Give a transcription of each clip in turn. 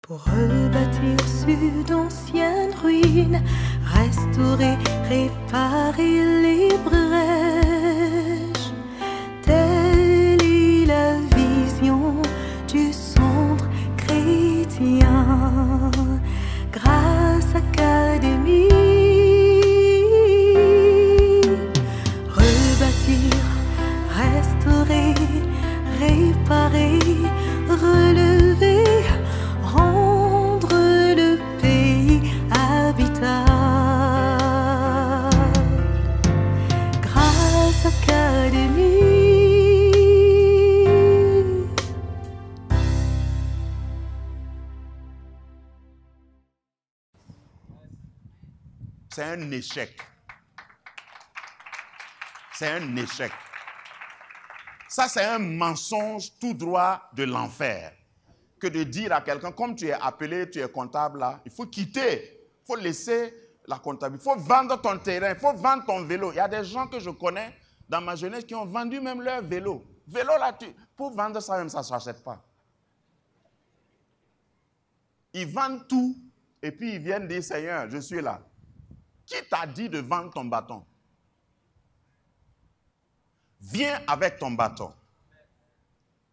Pour rebâtir sur d'anciennes ruines, restaurer, réparer les brèches. Telle est la vision du centre chrétien, grâce Académie. Rebâtir, restaurer, réparer, relever, rendre le pays habitable. Grâce Académie. C'est un échec. C'est un échec. Ça, c'est un mensonge tout droit de l'enfer. Que de dire à quelqu'un, comme tu es appelé, tu es comptable là, il faut quitter, il faut laisser la comptabilité, il faut vendre ton terrain, il faut vendre ton vélo. Il y a des gens que je connais dans ma jeunesse qui ont vendu même leur vélo. Vélo là, pour vendre ça même, ça ne s'achète pas. Ils vendent tout et puis ils viennent dire, Seigneur, je suis là. Qui t'a dit de vendre ton bâton? Viens avec ton bâton.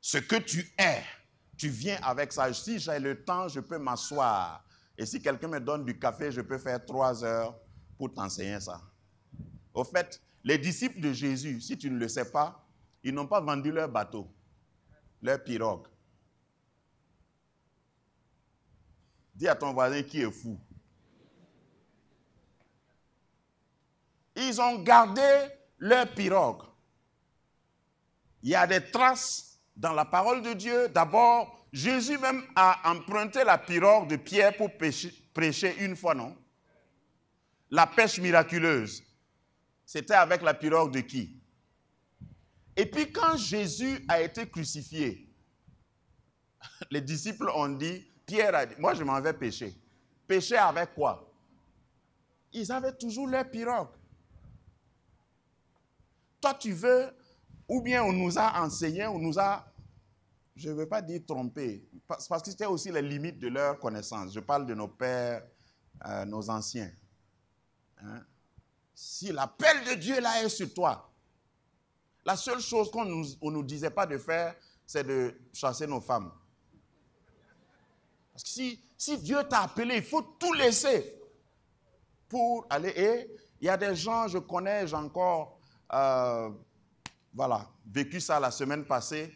Ce que tu es, tu viens avec ça. Si j'ai le temps, je peux m'asseoir. Et si quelqu'un me donne du café, je peux faire 3 heures pour t'enseigner ça. Au fait, les disciples de Jésus, si tu ne le sais pas, ils n'ont pas vendu leur bateau, leur pirogue. Dis à ton voisin qui est fou. Ils ont gardé leur pirogue. Il y a des traces dans la parole de Dieu. D'abord, Jésus même a emprunté la pirogue de Pierre pour prêcher une fois, non? La pêche miraculeuse, c'était avec la pirogue de qui? Et puis quand Jésus a été crucifié, les disciples ont dit, Pierre a dit, moi je m'en vais pêcher. Pêcher avec quoi? Ils avaient toujours leur pirogue. Toi tu veux, ou bien on nous a enseigné, on nous a, je ne veux pas dire trompé, parce que c'était aussi les limites de leur connaissance. Je parle de nos pères, nos anciens. Hein? Si l'appel de Dieu là est sur toi, la seule chose qu'on ne nous disait pas de faire, c'est de chasser nos femmes. Parce que si Dieu t'a appelé, il faut tout laisser pour aller. Et il y a des gens, je connais, j'ai encore vécu ça la semaine passée,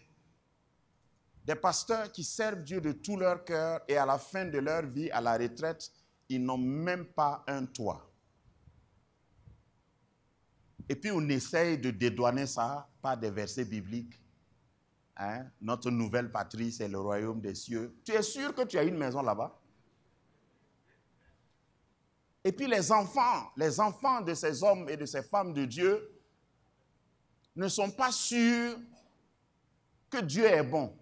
des pasteurs qui servent Dieu de tout leur cœur et à la fin de leur vie, à la retraite, ils n'ont même pas un toit. Et puis on essaye de dédouaner ça par des versets bibliques. Hein? Notre nouvelle patrie, c'est le royaume des cieux. Tu es sûr que tu as une maison là-bas? Et puis les enfants de ces hommes et de ces femmes de Dieu ne sont pas sûrs que Dieu est bon.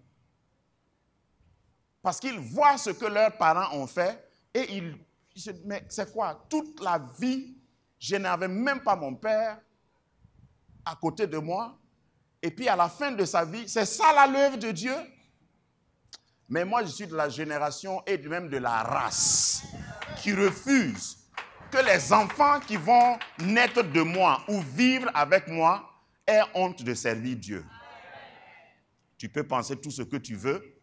Parce qu'ils voient ce que leurs parents ont fait et ils se disent, mais c'est quoi? Toute la vie, je n'avais même pas mon père à côté de moi. Et puis à la fin de sa vie, c'est ça l'œuvre de Dieu? Mais moi, je suis de la génération et même de la race qui refuse que les enfants qui vont naître de moi ou vivre avec moi aient honte de servir Dieu. Tu peux penser tout ce que tu veux.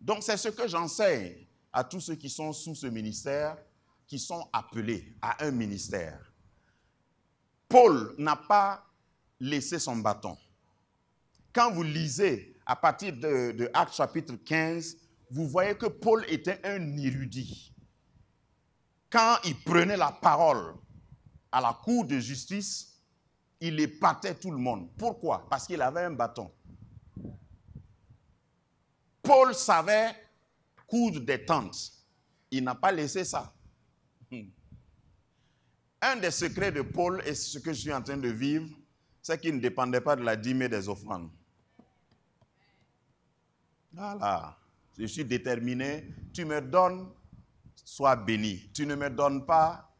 Donc c'est ce que j'enseigne à tous ceux qui sont sous ce ministère, qui sont appelés à un ministère. Paul n'a pas laissé son bâton. Quand vous lisez à partir de Actes chapitre 15, vous voyez que Paul était un érudit. Quand il prenait la parole à la cour de justice, il épatait tout le monde. Pourquoi? Parce qu'il avait un bâton. Paul savait coudre des tentes. Il n'a pas laissé ça. Un des secrets de Paul, et ce que je suis en train de vivre, c'est qu'il ne dépendait pas de la dîme et des offrandes. Voilà. Je suis déterminé. Tu me donnes, sois béni. Tu ne me donnes pas,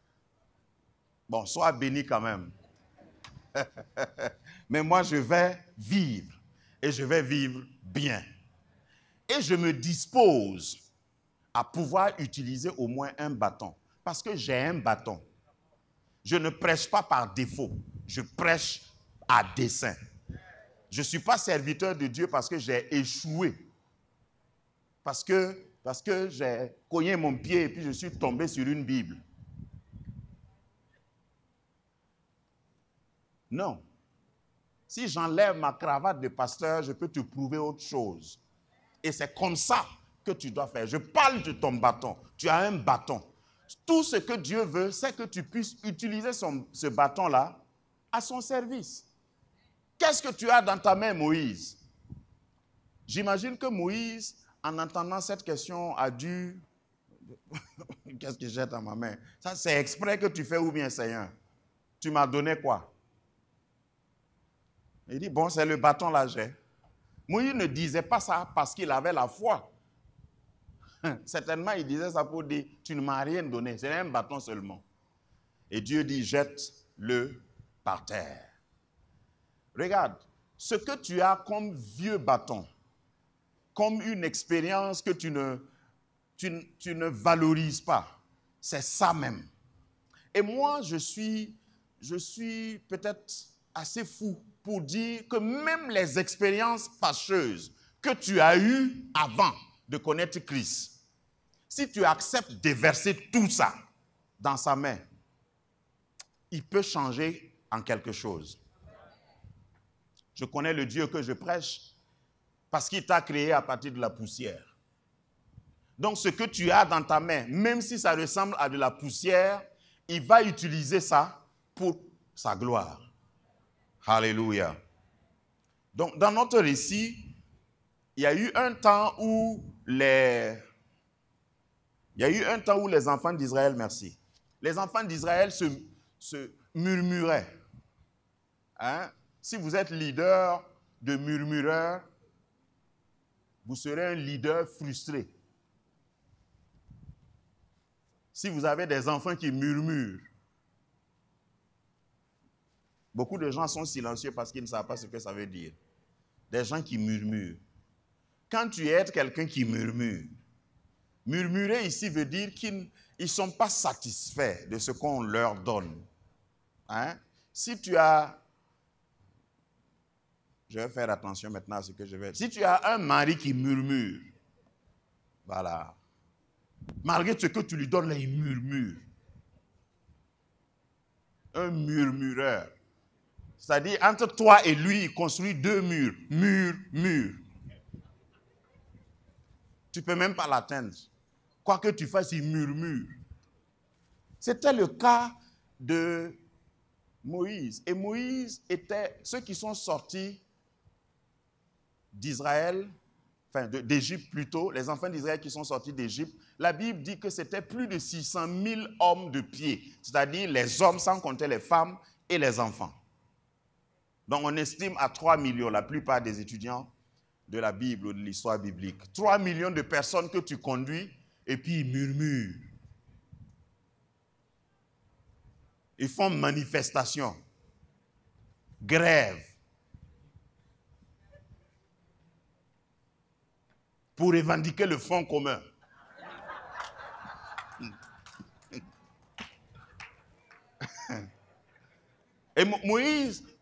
bon, sois béni quand même. Mais moi, je vais vivre. Et je vais vivre bien. Et je me dispose à pouvoir utiliser au moins un bâton. Parce que j'ai un bâton. Je ne prêche pas par défaut. Je prêche à dessein. Je ne suis pas serviteur de Dieu parce que j'ai échoué. Parce que j'ai cogné mon pied et puis je suis tombé sur une Bible. Non. Si j'enlève ma cravate de pasteur, je peux te prouver autre chose. Et c'est comme ça que tu dois faire. Je parle de ton bâton. Tu as un bâton. Tout ce que Dieu veut, c'est que tu puisses utiliser ce bâton-là à son service. Qu'est-ce que tu as dans ta main, Moïse? J'imagine que Moïse, en entendant cette question, a dû... Qu'est-ce que j'ai dans ma main? Ça, c'est exprès que tu fais ou bien, Seigneur? Tu m'as donné quoi? Il dit, bon, c'est le bâton là, j'ai. Moïse ne disait pas ça parce qu'il avait la foi. Certainement, il disait ça pour dire, tu ne m'as rien donné, c'est un bâton seulement. Et Dieu dit, jette-le par terre. Regarde, ce que tu as comme vieux bâton, comme une expérience que tu ne valorises pas, c'est ça même. Et moi, je suis peut-être assez fou pour dire que même les expériences fâcheuses que tu as eues avant de connaître Christ, si tu acceptes de verser tout ça dans sa main, il peut changer en quelque chose. Je connais le Dieu que je prêche parce qu'il t'a créé à partir de la poussière. Donc ce que tu as dans ta main, même si ça ressemble à de la poussière, il va utiliser ça pour sa gloire. Alléluia. Donc dans notre récit, il y a eu un temps où les enfants d'Israël, merci, les enfants d'Israël se murmuraient. Hein? Si vous êtes leader de murmureurs, vous serez un leader frustré. Si vous avez des enfants qui murmurent, beaucoup de gens sont silencieux parce qu'ils ne savent pas ce que ça veut dire. Des gens qui murmurent. Quand tu es quelqu'un qui murmure, murmurer ici veut dire qu'ils ne sont pas satisfaits de ce qu'on leur donne. Hein? Si tu as... Je vais faire attention maintenant à ce que je vais dire. Si tu as un mari qui murmure, voilà. Malgré ce que tu lui donnes, là, il murmure. Un murmureur. C'est-à-dire, entre toi et lui, il construit deux murs. Mur. Tu ne peux même pas l'atteindre. Quoi que tu fasses, il murmure. C'était le cas de Moïse. Et Moïse était ceux qui sont sortis d'Israël, enfin d'Égypte plutôt, les enfants d'Israël qui sont sortis d'Égypte. La Bible dit que c'était plus de 600 000 hommes de pied, c'est-à-dire les hommes sans compter les femmes et les enfants. Donc on estime à 3 millions, la plupart des étudiants de la Bible ou de l'histoire biblique. 3 millions de personnes que tu conduis et puis ils murmurent. Ils font manifestation, grève, pour revendiquer le front commun. Et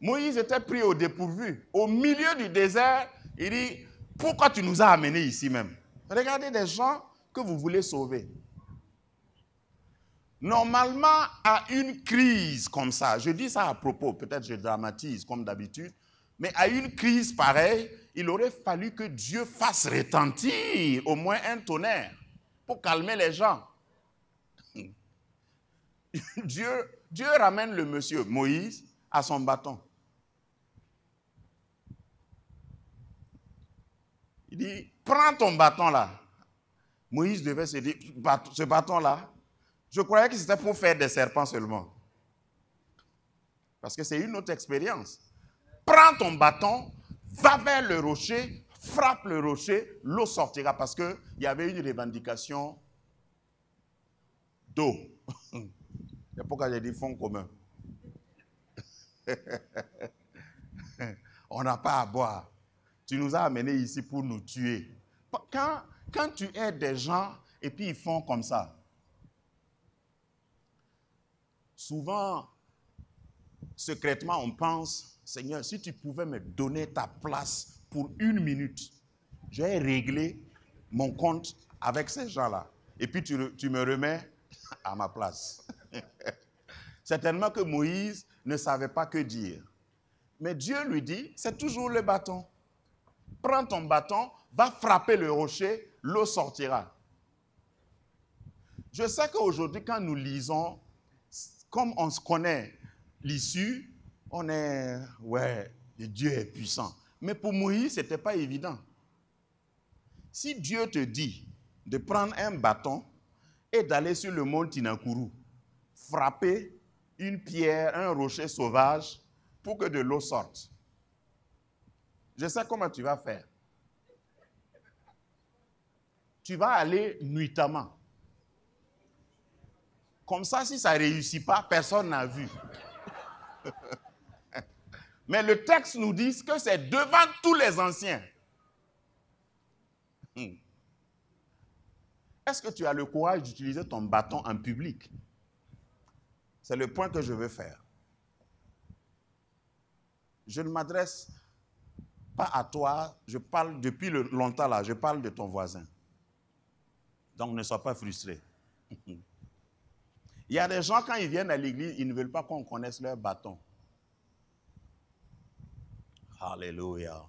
Moïse était pris au dépourvu. Au milieu du désert, il dit, pourquoi tu nous as amenés ici même? Regardez des gens que vous voulez sauver. Normalement, à une crise comme ça, je dis ça à propos, peut-être je dramatise comme d'habitude, mais à une crise pareille, il aurait fallu que Dieu fasse retentir au moins un tonnerre pour calmer les gens. Dieu ramène le monsieur Moïse à son bâton. Il dit, prends ton bâton là. Moïse devait se dire, ce bâton là, je croyais que c'était pour faire des serpents seulement. Parce que c'est une autre expérience. Prends ton bâton, va vers le rocher, frappe le rocher, l'eau sortira parce qu'il y avait une revendication d'eau. C'est pourquoi j'ai dit fonds commun. On n'a pas à boire. Tu nous as amenés ici pour nous tuer. Quand tu aides des gens et puis ils font comme ça. Souvent, secrètement, on pense, Seigneur, si tu pouvais me donner ta place pour 1 minute, je vais régler mon compte avec ces gens-là. Et puis tu me remets à ma place. Certainement que Moïse ne savait pas que dire. Mais Dieu lui dit, c'est toujours le bâton. Prends ton bâton, va frapper le rocher, l'eau sortira. Je sais qu'aujourd'hui, quand nous lisons, comme on se connaît l'issue, on est, ouais, Dieu est puissant. Mais pour Moïse, ce n'était pas évident. Si Dieu te dit de prendre un bâton et d'aller sur le mont Tinakuru, frapper une pierre, un rocher sauvage pour que de l'eau sorte, je sais comment tu vas faire. Tu vas aller nuitamment. Comme ça, si ça ne réussit pas, personne n'a vu. Mais le texte nous dit que c'est devant tous les anciens. Est-ce que tu as le courage d'utiliser ton bâton en public? C'est le point que je veux faire. Je ne m'adresse pas à toi, je parle depuis longtemps là, je parle de ton voisin. Donc ne sois pas frustré. Il y a des gens, quand ils viennent à l'église, ils ne veulent pas qu'on connaisse leur bâton. Alléluia.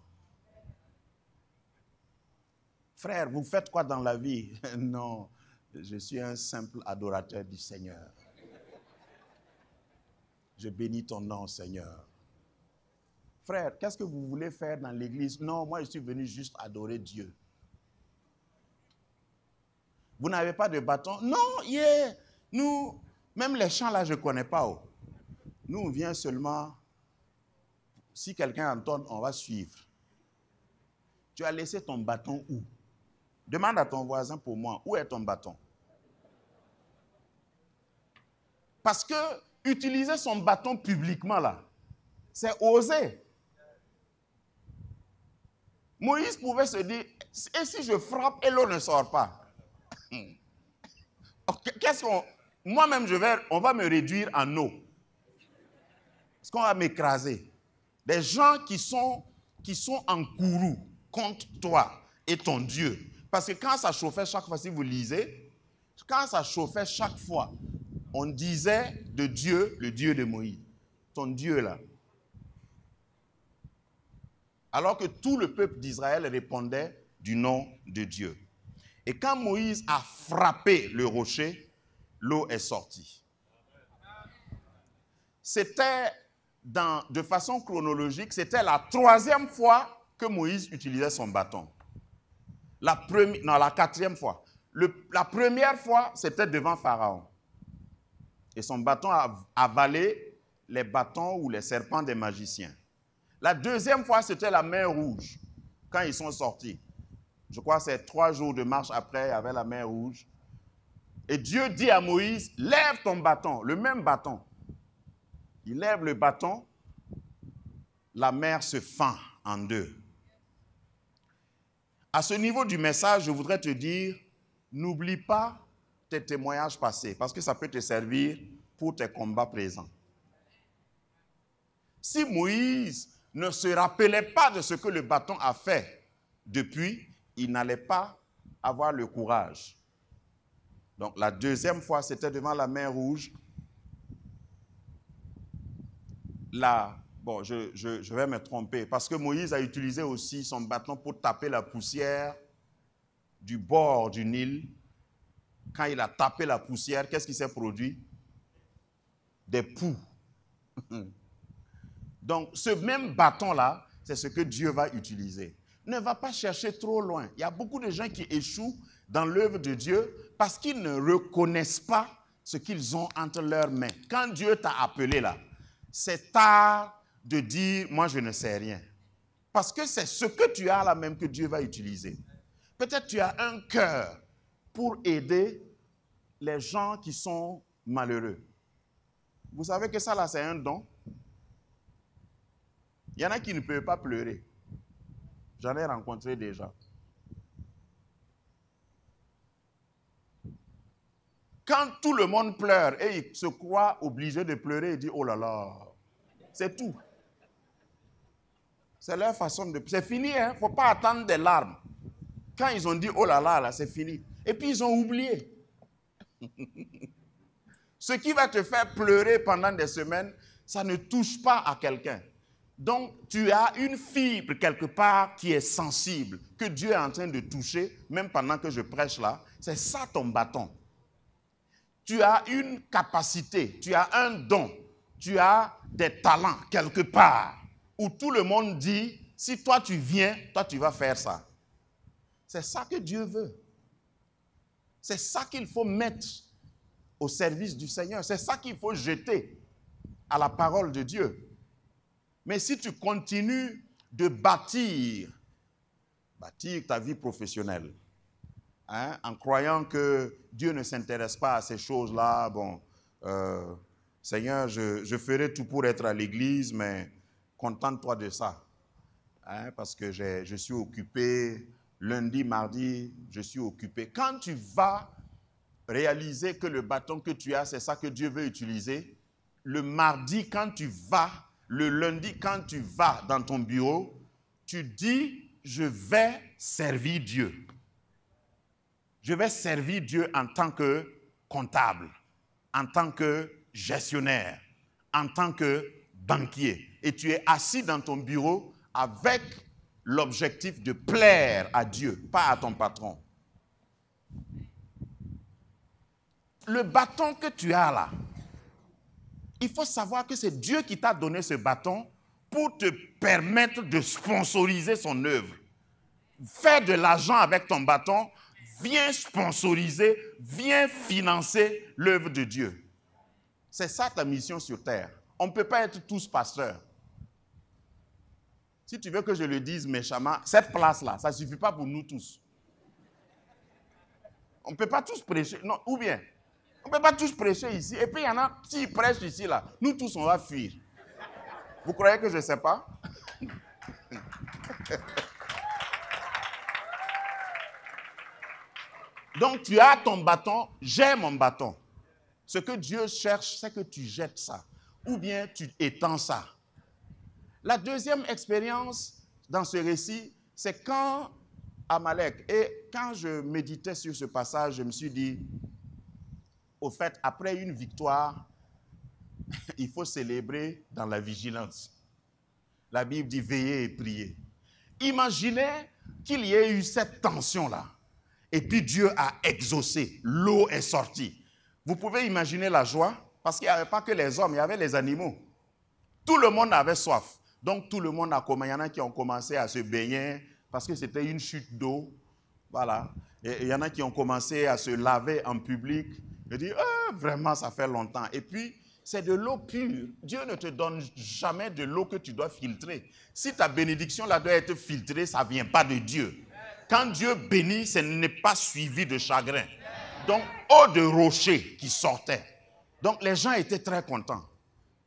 Frère, vous faites quoi dans la vie? Non, je suis un simple adorateur du Seigneur. Je bénis ton nom, Seigneur. Frère, qu'est-ce que vous voulez faire dans l'église? Non, moi, je suis venu juste adorer Dieu. Vous n'avez pas de bâton? Non, yeah. Nous, même les chants là, je ne connais pas. Oh. Nous, on vient seulement, si quelqu'un entonne, on va suivre. Tu as laissé ton bâton où? Demande à ton voisin pour moi, où est ton bâton? Parce que utiliser son bâton publiquement là, c'est oser. Moïse pouvait se dire, et si je frappe et l'eau ne sort pas? Qu'est-ce qu'on... Moi-même, on va me réduire en eau. Parce qu'on va m'écraser. Des gens qui sont en courroux contre toi et ton Dieu. Parce que quand ça chauffait chaque fois, si vous lisez, quand ça chauffait chaque fois, on disait de Dieu, le Dieu de Moïse. Ton Dieu là. Alors que tout le peuple d'Israël répondait du nom de Dieu. Et quand Moïse a frappé le rocher, l'eau est sortie. C'était, de façon chronologique, c'était la 3e fois que Moïse utilisait son bâton. La 4e fois. La première fois, c'était devant Pharaon. Et son bâton a avalé les bâtons ou les serpents des magiciens. La 2e fois, c'était la mer Rouge, quand ils sont sortis. Je crois que c'est 3 jours de marche après, il y avait la mer Rouge. Et Dieu dit à Moïse, lève ton bâton, le même bâton. Il lève le bâton, la mer se fend en deux. À ce niveau du message, je voudrais te dire, n'oublie pas tes témoignages passés, parce que ça peut te servir pour tes combats présents. Si Moïse ne se rappelait pas de ce que le bâton a fait depuis, il n'allait pas avoir le courage. Donc la 2e fois, c'était devant la mer Rouge. Là, bon, je vais me tromper, parce que Moïse a utilisé aussi son bâton pour taper la poussière du bord du Nil. Quand il a tapé la poussière, qu'est-ce qui s'est produit? Des poux. Donc, ce même bâton-là, c'est ce que Dieu va utiliser. Ne va pas chercher trop loin. Il y a beaucoup de gens qui échouent dans l'œuvre de Dieu parce qu'ils ne reconnaissent pas ce qu'ils ont entre leurs mains. Quand Dieu t'a appelé là, c'est tard de dire « moi je ne sais rien ». Parce que c'est ce que tu as là même que Dieu va utiliser. Peut-être tu as un cœur pour aider les gens qui sont malheureux. Vous savez que ça là c'est un don. Il y en a qui ne peuvent pas pleurer. J'en ai rencontré déjà. Quand tout le monde pleure et il se croit obligé de pleurer, il dit, oh là là, c'est tout. C'est leur façon de... C'est fini, hein? Il ne faut pas attendre des larmes. Quand ils ont dit, oh là là, là c'est fini. Et puis ils ont oublié. Ce qui va te faire pleurer pendant des semaines, ça ne touche pas à quelqu'un. Donc, tu as une fibre quelque part qui est sensible, que Dieu est en train de toucher, même pendant que je prêche là. C'est ça ton bâton. Tu as une capacité, tu as un don, tu as des talents quelque part, où tout le monde dit, si toi tu viens, toi tu vas faire ça. C'est ça que Dieu veut. C'est ça qu'il faut mettre au service du Seigneur. C'est ça qu'il faut jeter à la parole de Dieu. Mais si tu continues de bâtir ta vie professionnelle, hein, en croyant que Dieu ne s'intéresse pas à ces choses-là, bon, Seigneur, je ferai tout pour être à l'église, mais contente-toi de ça. Hein, parce que je suis occupé, lundi, mardi, je suis occupé. Quand tu vas réaliser que le bâton que tu as, c'est ça que Dieu veut utiliser, le mardi, quand tu vas, le lundi, quand tu vas dans ton bureau, tu dis, je vais servir Dieu. Je vais servir Dieu en tant que comptable, en tant que gestionnaire, en tant que banquier. Et tu es assis dans ton bureau avec l'objectif de plaire à Dieu, pas à ton patron. Le bâton que tu as là, il faut savoir que c'est Dieu qui t'a donné ce bâton pour te permettre de sponsoriser son œuvre. Faire de l'argent avec ton bâton, viens sponsoriser, viens financer l'œuvre de Dieu. C'est ça ta mission sur terre. On ne peut pas être tous pasteurs. Si tu veux que je le dise méchamment, cette place-là, ça ne suffit pas pour nous tous. On ne peut pas tous prêcher. Non, ou bien, on ne peut pas tous prêcher ici. Et puis il y en a, s'ils prêchent ici, là, nous tous, on va fuir. Vous croyez que je ne sais pas? Donc tu as ton bâton, j'ai mon bâton. Ce que Dieu cherche, c'est que tu jettes ça. Ou bien tu étends ça. La deuxième expérience dans ce récit, c'est quand Amalek, et quand je méditais sur ce passage, je me suis dit, au fait, après une victoire, il faut célébrer dans la vigilance. La Bible dit veiller et prier. Imaginez qu'il y ait eu cette tension-là. Et puis Dieu a exaucé, l'eau est sortie. Vous pouvez imaginer la joie, parce qu'il n'y avait pas que les hommes, il y avait les animaux. Tout le monde avait soif. Donc tout le monde a commencé, il y en a qui ont commencé à se baigner, parce que c'était une chute d'eau. Voilà. Et il y en a qui ont commencé à se laver en public. Je dis, vraiment, ça fait longtemps. Et puis, c'est de l'eau pure. Dieu ne te donne jamais de l'eau que tu dois filtrer. Si ta bénédiction là doit être filtrée, ça ne vient pas de Dieu. Quand Dieu bénit, ce n'est pas suivi de chagrin. Donc, eau de rocher qui sortait. Donc, les gens étaient très contents.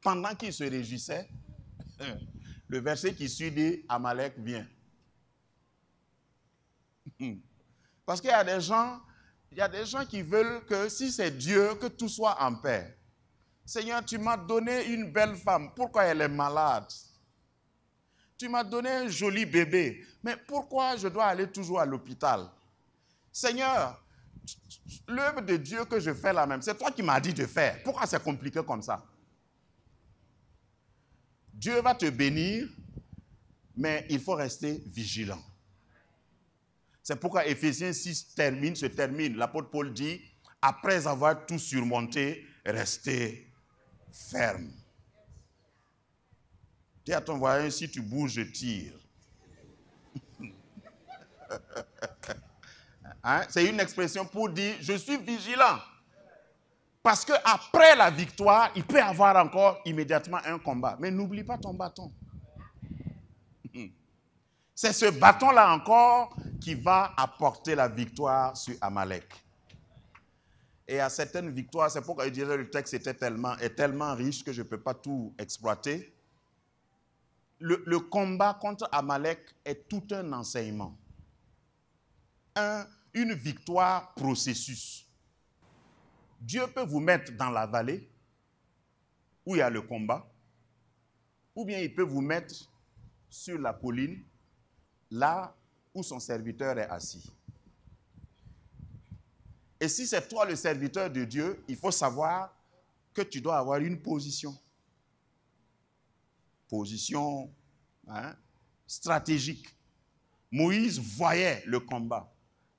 Pendant qu'ils se réjouissaient, le verset qui suit dit, Amalek vient. Parce qu'il y a des gens qui veulent que si c'est Dieu, que tout soit en paix. Seigneur, tu m'as donné une belle femme. Pourquoi elle est malade? Tu m'as donné un joli bébé. Mais pourquoi je dois aller toujours à l'hôpital? Seigneur, l'œuvre de Dieu que je fais là même, c'est toi qui m'as dit de faire. Pourquoi c'est compliqué comme ça? Dieu va te bénir, mais il faut rester vigilant. C'est pourquoi Éphésiens 6 se termine. L'apôtre Paul dit, après avoir tout surmonté, restez ferme. Dis à ton voisin, si tu bouges, je tire. Hein? C'est une expression pour dire, je suis vigilant. Parce qu'après la victoire, il peut y avoir encore immédiatement un combat. Mais n'oublie pas ton bâton. C'est ce bâton-là encore qui va apporter la victoire sur Amalek. Et à certaines victoires, c'est pourquoi je dirais le texte est tellement riche que je ne peux pas tout exploiter. Le combat contre Amalek est tout un enseignement. Une victoire processus. Dieu peut vous mettre dans la vallée où il y a le combat, ou bien il peut vous mettre sur la colline, là où son serviteur est assis. Et si c'est toi le serviteur de Dieu, il faut savoir que tu dois avoir une position. Position stratégique. Moïse voyait le combat.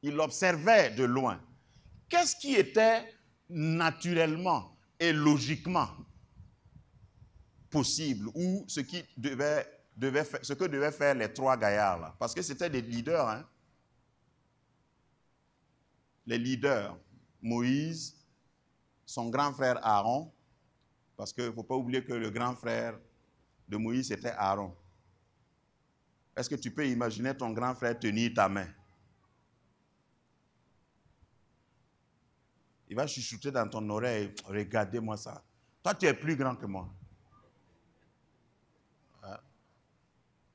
Il observait de loin. Qu'est-ce qui était naturellement et logiquement possible ou ce que devaient faire les trois gaillards là? Parce que c'était des leaders. Hein? Les leaders, Moïse, son grand frère Aaron, parce qu'il ne faut pas oublier que le grand frère de Moïse c'était Aaron. Est-ce que tu peux imaginer ton grand frère tenir ta main? Il va chuchoter dans ton oreille, regardez-moi ça. Toi, tu es plus grand que moi.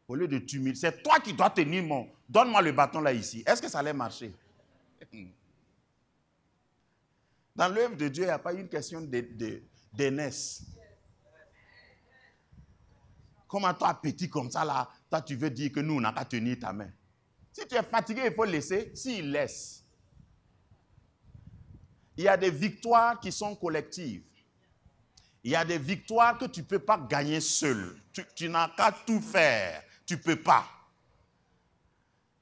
Au lieu de t'humilier, c'est toi qui dois tenir mon... Donne-moi le bâton là ici. Est-ce que ça allait marcher? Dans l'œuvre de Dieu, il n'y a pas une question d'aînesse. Comment toi, petit comme ça, là, toi, tu veux dire que nous, on n'a qu'à tenir ta main. Si tu es fatigué, il faut laisser. S'il laisse. Il y a des victoires qui sont collectives. Il y a des victoires que tu ne peux pas gagner seul. Tu n'as qu'à tout faire. Tu ne peux pas.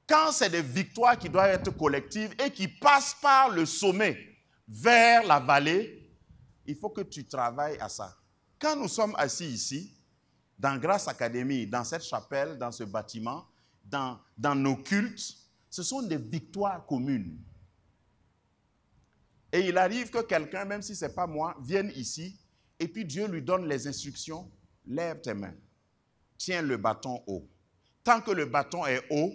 Quand c'est des victoires qui doivent être collectives et qui passent par le sommet vers la vallée, il faut que tu travailles à ça. Quand nous sommes assis ici, dans Grâce Academy, dans cette chapelle, dans ce bâtiment, dans nos cultes, ce sont des victoires communes. Et il arrive que quelqu'un, même si ce n'est pas moi, vienne ici, et puis Dieu lui donne les instructions. Lève tes mains. Tiens le bâton haut. Tant que le bâton est haut,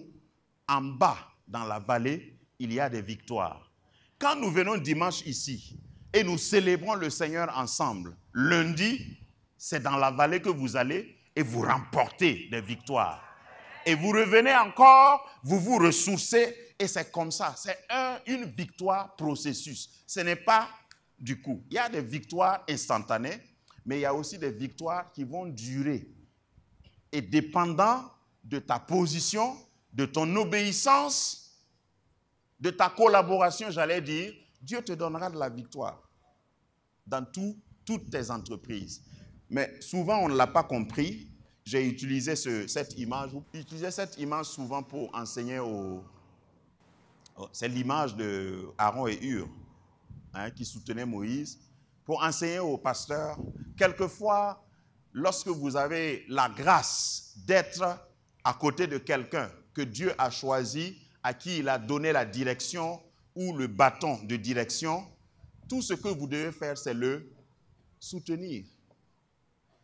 en bas, dans la vallée, il y a des victoires. Quand nous venons dimanche ici, et nous célébrons le Seigneur ensemble, lundi, c'est dans la vallée que vous allez, et vous remportez des victoires. Et vous revenez encore, vous vous ressourcez, et c'est comme ça. C'est une victoire processus. Ce n'est pas du coup. Il y a des victoires instantanées, mais il y a aussi des victoires qui vont durer. Et dépendant de ta position, de ton obéissance, de ta collaboration, j'allais dire, Dieu te donnera de la victoire dans toutes tes entreprises. Mais souvent, on ne l'a pas compris. J'ai utilisé cette image. J'utilisais cette image souvent pour enseigner c'est l'image de Aaron et Hur, qui soutenaient Moïse. Pour enseigner aux pasteurs, quelquefois, lorsque vous avez la grâce d'être à côté de quelqu'un que Dieu a choisi, à qui il a donné la direction ou le bâton de direction, tout ce que vous devez faire, c'est le soutenir.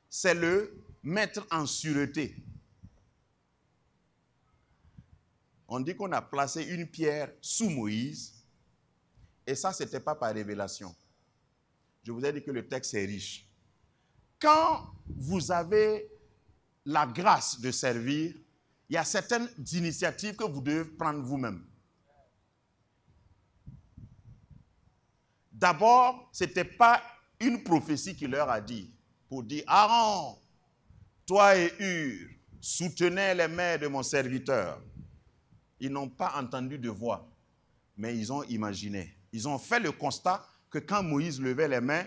C'est le mettre en sûreté. On dit qu'on a placé une pierre sous Moïse, et ça, ce n'était pas par révélation. Je vous ai dit que le texte est riche. Quand vous avez la grâce de servir, il y a certaines initiatives que vous devez prendre vous-même. D'abord, ce n'était pas une prophétie qui leur a dit, pour dire, Aaron, toi et Hur, soutenez les mains de mon serviteur. Ils n'ont pas entendu de voix, mais ils ont imaginé. Ils ont fait le constat que quand Moïse levait les mains,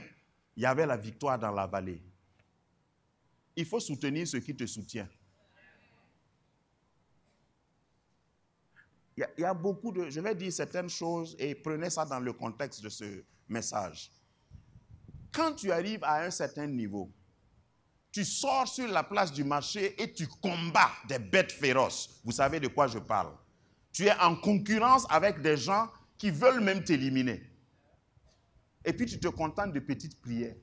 il y avait la victoire dans la vallée. Il faut soutenir ce qui te soutient. Il y a beaucoup de... Je vais dire certaines choses et prenez ça dans le contexte de ce message. Quand tu arrives à un certain niveau, tu sors sur la place du marché et tu combats des bêtes féroces. Vous savez de quoi je parle. Tu es en concurrence avec des gens qui veulent même t'éliminer. Et puis tu te contentes de petites prières.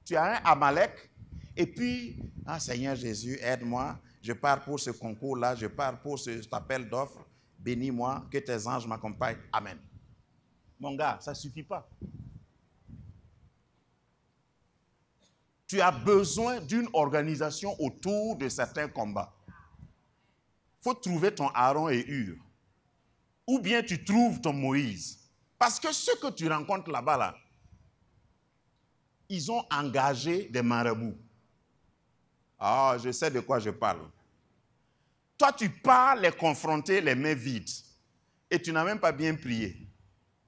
Tu as un Amalek, et puis, Seigneur Jésus, aide-moi, je pars pour ce concours-là, je pars pour cet appel d'offres, bénis-moi, que tes anges m'accompagnent. Amen. Mon gars, ça ne suffit pas. Tu as besoin d'une organisation autour de certains combats. Il faut trouver ton Aaron et Hur. Ou bien tu trouves ton Moïse. Parce que ce que tu rencontres là-bas, là, ils ont engagé des marabouts. Ah, je sais de quoi je parle. Toi, tu pars les confronter les mains vides et tu n'as même pas bien prié.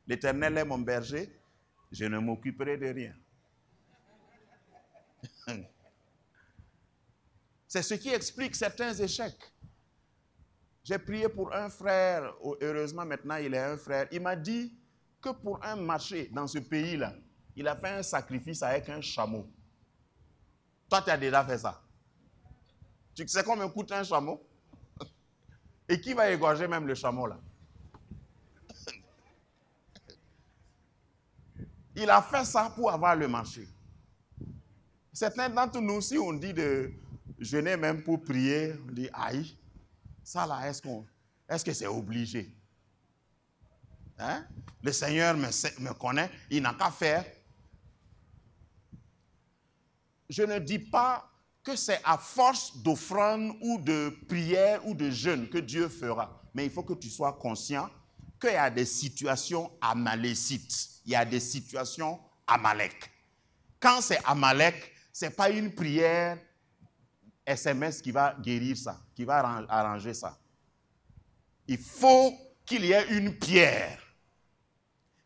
L'Éternel est mon berger, je ne m'occuperai de rien. C'est ce qui explique certains échecs. J'ai prié pour un frère, heureusement maintenant il est un frère. Il m'a dit que pour un marché dans ce pays-là, il a fait un sacrifice avec un chameau. Toi, tu as déjà fait ça. Tu sais combien coûte un chameau? Et qui va égorger même le chameau là? Il a fait ça pour avoir le marché. Certains d'entre nous, si on dit de jeûner même pour prier, on dit aïe, ça là, est-ce que c'est obligé? Hein? Le Seigneur me connaît, il n'a qu'à faire. Je ne dis pas que c'est à force d'offrande ou de prière ou de jeûne que Dieu fera. Mais il faut que tu sois conscient qu'il y a des situations amalécites. Il y a des situations Amalek. Quand c'est Amalek, ce n'est pas une prière SMS qui va guérir ça, qui va arranger ça. Il faut qu'il y ait une pierre.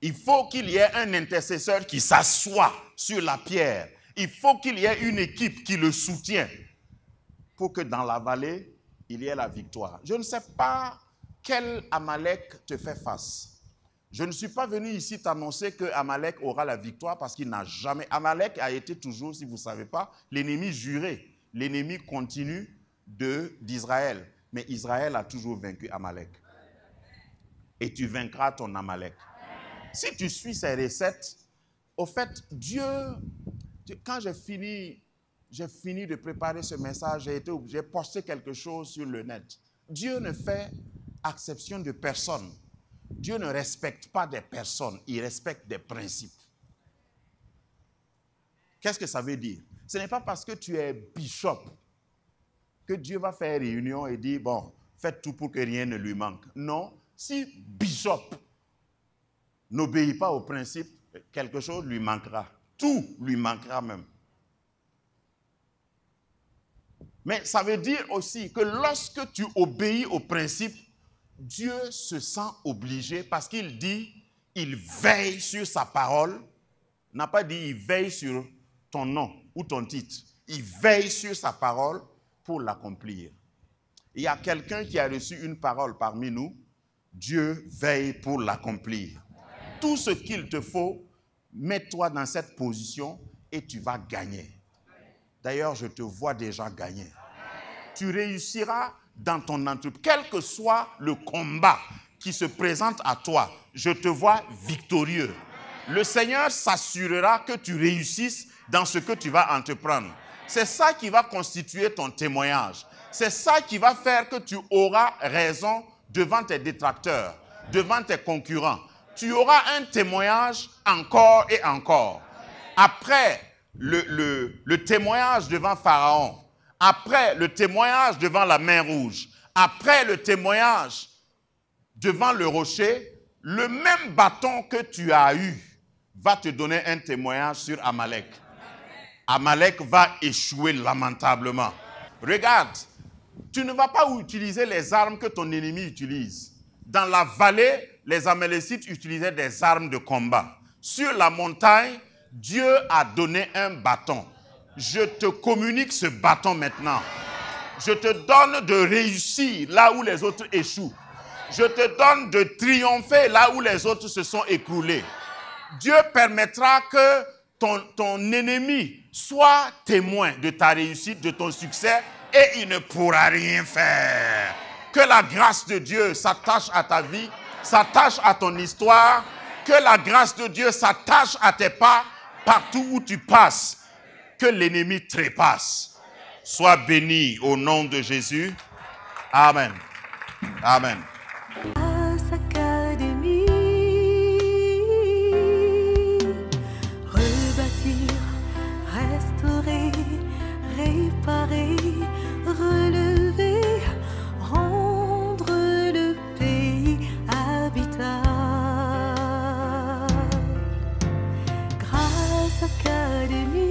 Il faut qu'il y ait un intercesseur qui s'assoit sur la pierre. Il faut qu'il y ait une équipe qui le soutient pour que dans la vallée, il y ait la victoire. Je ne sais pas quel Amalek te fait face. Je ne suis pas venu ici t'annoncer que Amalek aura la victoire parce qu'il n'a jamais... Amalek a été toujours, si vous ne savez pas, l'ennemi juré, l'ennemi continu d'Israël. Mais Israël a toujours vaincu Amalek. Et tu vaincras ton Amalek. Si tu suis ces recettes, au fait, Dieu... Quand j'ai fini de préparer ce message, j'ai posté quelque chose sur le net. Dieu ne fait exception de personne. Dieu ne respecte pas des personnes, il respecte des principes. Qu'est-ce que ça veut dire? Ce n'est pas parce que tu es bishop que Dieu va faire réunion et dire, bon, faites tout pour que rien ne lui manque. Non, si bishop n'obéit pas aux principes, quelque chose lui manquera. Tout lui manquera même. Mais ça veut dire aussi que lorsque tu obéis aux principes, Dieu se sent obligé parce qu'il dit, il veille sur sa parole. Il n'a pas dit, il veille sur ton nom ou ton titre. Il veille sur sa parole pour l'accomplir. Il y a quelqu'un qui a reçu une parole parmi nous. Dieu veille pour l'accomplir. Tout ce qu'il te faut, mets-toi dans cette position et tu vas gagner. D'ailleurs, je te vois déjà gagner. Tu réussiras dans ton entreprise, quel que soit le combat qui se présente à toi, je te vois victorieux. Le Seigneur s'assurera que tu réussisses dans ce que tu vas entreprendre. C'est ça qui va constituer ton témoignage. C'est ça qui va faire que tu auras raison devant tes détracteurs, devant tes concurrents. Tu auras un témoignage encore et encore. Après le témoignage devant Pharaon, après le témoignage devant la mer rouge, après le témoignage devant le rocher, le même bâton que tu as eu va te donner un témoignage sur Amalek. Amalek va échouer lamentablement. Regarde, tu ne vas pas utiliser les armes que ton ennemi utilise. Dans la vallée, les Amalécites utilisaient des armes de combat. Sur la montagne, Dieu a donné un bâton. Je te communique ce bâton maintenant. Je te donne de réussir là où les autres échouent. Je te donne de triompher là où les autres se sont écroulés. Dieu permettra que ton ennemi soit témoin de ta réussite, de ton succès, et il ne pourra rien faire. Que la grâce de Dieu s'attache à ta vie, s'attache à ton histoire, que la grâce de Dieu s'attache à tes pas partout où tu passes. Que l'ennemi trépasse. Sois béni au nom de Jésus. Amen. Amen. Académie, rebâtir, restaurer, réparer, relever, rendre le pays habitable. Grâce Academy.